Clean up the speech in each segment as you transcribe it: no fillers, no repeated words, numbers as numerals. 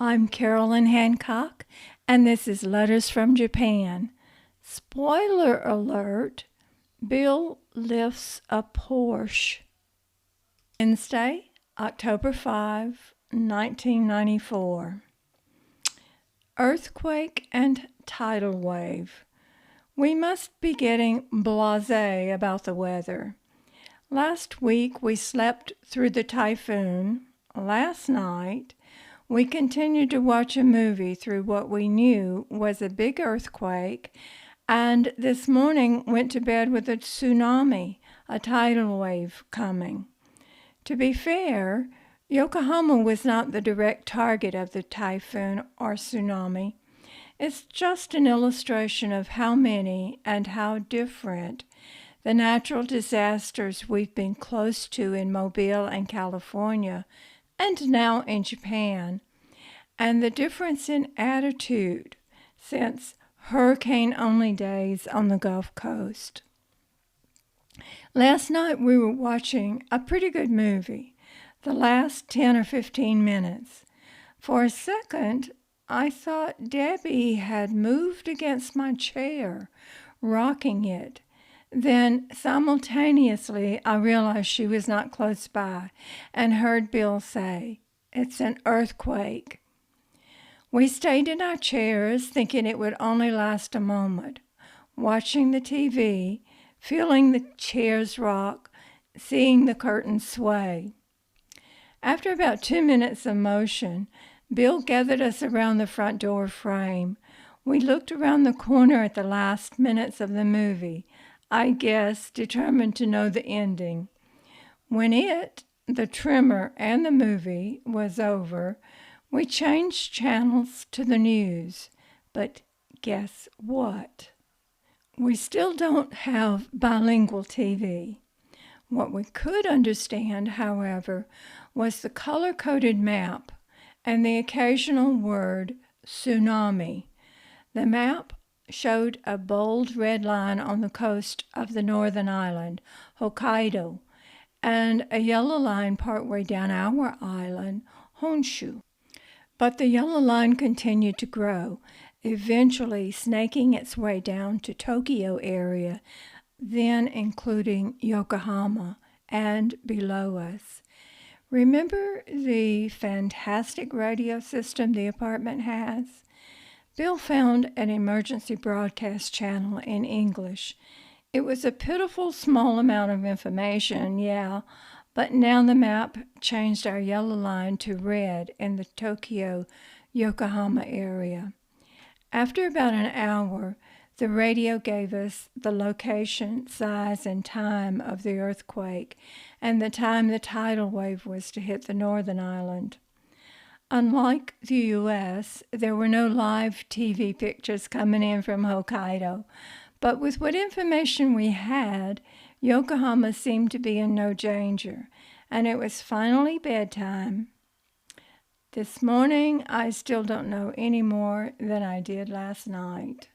I'm Carolyn Hancock, and this is Letters from Japan. Spoiler alert, Bill lifts a Porsche. Wednesday, October 5, 1994. Earthquake and tidal wave. We must be getting blasé about the weather. Last week we slept through the typhoon. Last night we continued to watch a movie through what we knew was a big earthquake, and this morning went to bed with a tsunami, a tidal wave coming. To be fair, Yokohama was not the direct target of the typhoon or tsunami. It's just an illustration of how many and how different the natural disasters we've been close to in Mobile and California, and now in Japan, and the difference in attitude since hurricane-only days on the Gulf Coast. Last night we were watching a pretty good movie, the last 10 or 15 minutes. For a second, I thought Debbie had moved against my chair, rocking it. Then, simultaneously, I realized she was not close by and heard Bill say, "It's an earthquake." We stayed in our chairs, thinking it would only last a moment, watching the TV, feeling the chairs rock, seeing the curtains sway. After about 2 minutes of motion, Bill gathered us around the front door frame. We looked around the corner at the last minutes of the movie, I guess determined to know the ending. When the trimmer, and the movie was over, we changed channels to the news. But guess what? We still don't have bilingual TV. What we could understand, however, was the color-coded map and the occasional word tsunami. The map showed a bold red line on the coast of the northern island, Hokkaido, and a yellow line partway down our island, Honshu. But the yellow line continued to grow, eventually snaking its way down to Tokyo area, then including Yokohama and below us. Remember the fantastic radio system the apartment has? Bill found an emergency broadcast channel in English. It was a pitiful small amount of information, yeah, but now the map changed our yellow line to red in the Tokyo-Yokohama area. After about an hour, the radio gave us the location, size, and time of the earthquake, and the time the tidal wave was to hit the northern island. Unlike the U.S., there were no live TV pictures coming in from Hokkaido, but with what information we had, Yokohama seemed to be in no danger, and it was finally bedtime. This morning, I still don't know any more than I did last night.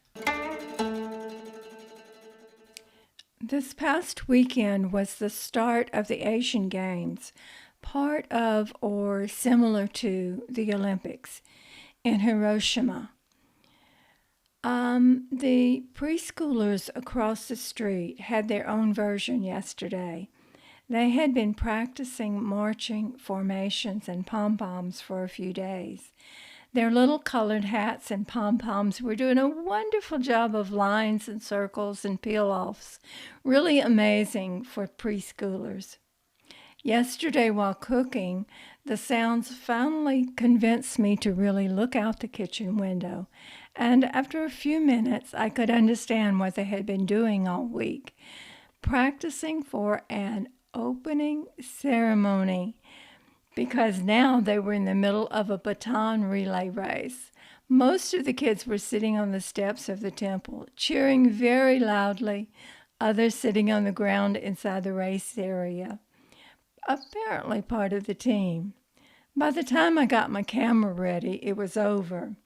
This past weekend was the start of the Asian Games, part of or similar to the Olympics in Hiroshima. The preschoolers across the street had their own version yesterday. They had been practicing marching formations and pom-poms for a few days. Their little colored hats and pom-poms were doing a wonderful job of lines and circles and peel-offs. Really amazing for preschoolers. Yesterday, while cooking, the sounds finally convinced me to really look out the kitchen window, and after a few minutes, I could understand what they had been doing all week, practicing for an opening ceremony, because now they were in the middle of a baton relay race. Most of the kids were sitting on the steps of the temple, cheering very loudly, others sitting on the ground inside the race area, apparently part of the team. By the time I got my camera ready, it was over.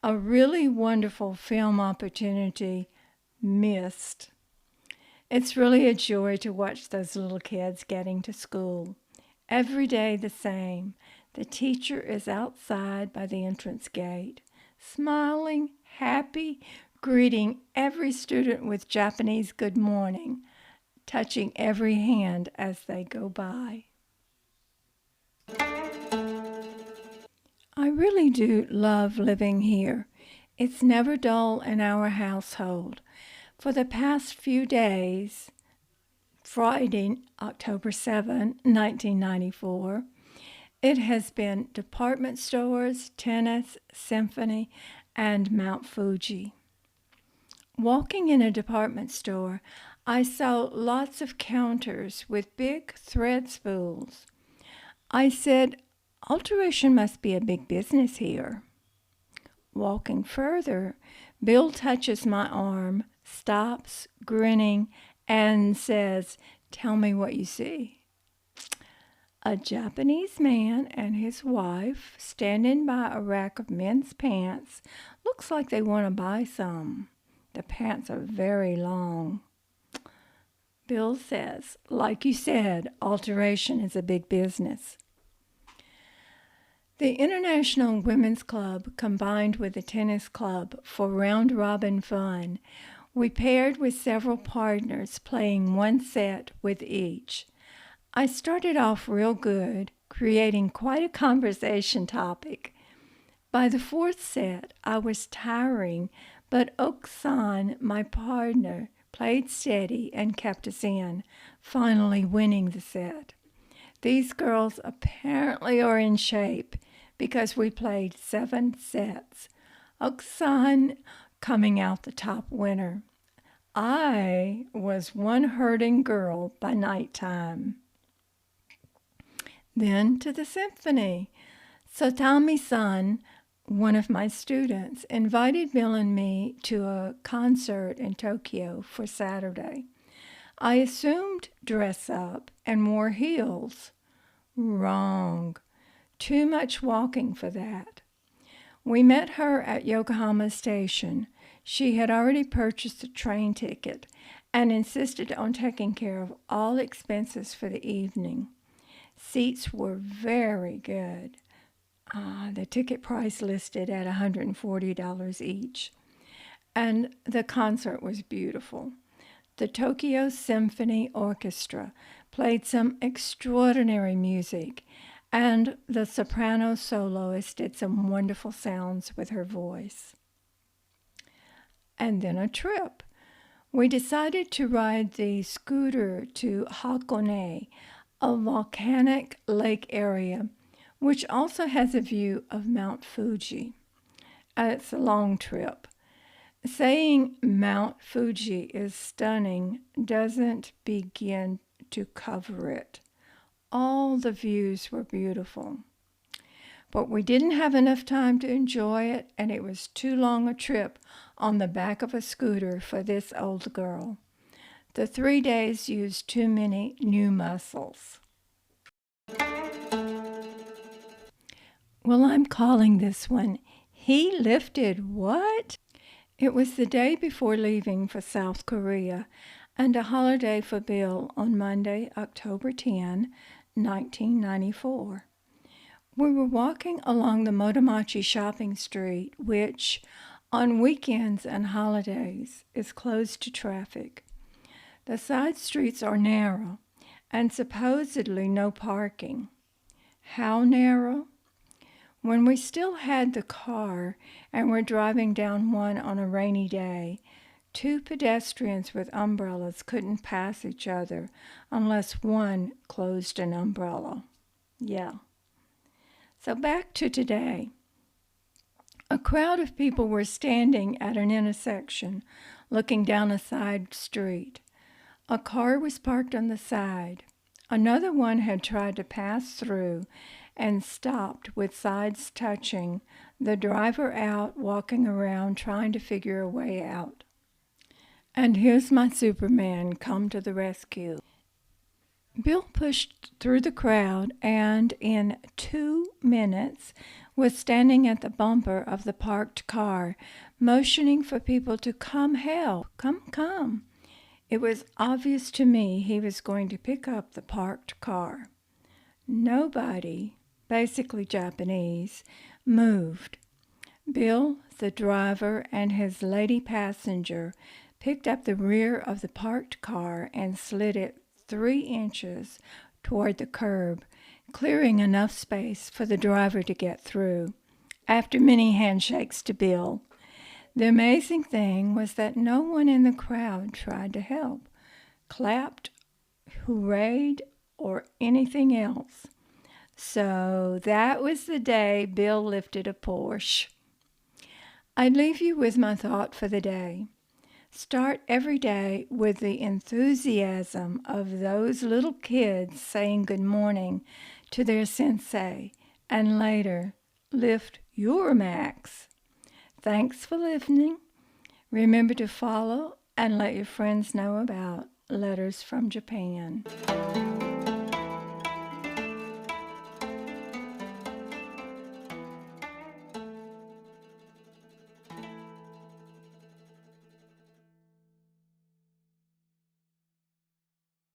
A really wonderful film opportunity missed. It's really a joy to watch those little kids getting to school. Every day the same. The teacher is outside by the entrance gate, smiling, happy, greeting every student with Japanese good morning, touching every hand as they go by. I really do love living here. It's never dull in our household. For the past few days, Friday, October 7, 1994, it has been department stores, tennis, symphony, and Mount Fuji. Walking in a department store, I saw lots of counters with big thread spools. I said, "Alteration must be a big business here." Walking further, Bill touches my arm, stops, grinning, and says, "Tell me what you see." A Japanese man and his wife standing by a rack of men's pants. Looks like they want to buy some. The pants are very long. Bill says, "Like you said, alteration is a big business." The International Women's Club combined with the tennis club for round-robin fun. We paired with several partners playing one set with each. I started off real good, creating quite a conversation topic. By the fourth set, I was tiring, but Oksan, my partner, played steady and kept us in, finally winning the set. These girls apparently are in shape because we played 7 sets. Oksan coming out the top winner. I was one hurting girl by nighttime. Then to the symphony. Satami-san, one of my students, invited Bill and me to a concert in Tokyo for Saturday. I assumed dress up and wore heels. Wrong. Too much walking for that. We met her at Yokohama Station. She had already purchased a train ticket and insisted on taking care of all expenses for the evening. Seats were very good. The ticket price listed at $140 each. And the concert was beautiful. The Tokyo Symphony Orchestra played some extraordinary music, and the soprano soloist did some wonderful sounds with her voice. And then a trip. We decided to ride the scooter to Hakone, a volcanic lake area, which also has a view of Mount Fuji. It's a long trip. Saying Mount Fuji is stunning doesn't begin to cover it. All the views were beautiful. But we didn't have enough time to enjoy it, and it was too long a trip on the back of a scooter for this old girl. The 3 days used too many new muscles. Well, I'm calling this one, He Lifted What? It was the day before leaving for South Korea and a holiday for Bill on Monday, October 10, 1994. We were walking along the Motomachi shopping street, which, on weekends and holidays, is closed to traffic. The side streets are narrow and supposedly no parking. How narrow? When we still had the car and were driving down one on a rainy day, 2 pedestrians with umbrellas couldn't pass each other unless one closed an umbrella. Yeah. So back to today. A crowd of people were standing at an intersection, looking down a side street. A car was parked on the side. Another one had tried to pass through and stopped with sides touching, the driver out, walking around, trying to figure a way out. And here's my Superman come to the rescue. Bill pushed through the crowd and in 2 minutes was standing at the bumper of the parked car, motioning for people to come help, come. It was obvious to me he was going to pick up the parked car. Nobody basically Japanese, moved. Bill, the driver, and his lady passenger picked up the rear of the parked car and slid it 3 inches toward the curb, clearing enough space for the driver to get through, after many handshakes to Bill. The amazing thing was that no one in the crowd tried to help, clapped, hoorayed, or anything else. So that was the day Bill lifted a Porsche. I leave you with my thought for the day. Start every day with the enthusiasm of those little kids saying good morning to their sensei, and later lift your max. Thanks for listening. Remember to follow and let your friends know about Letters from Japan.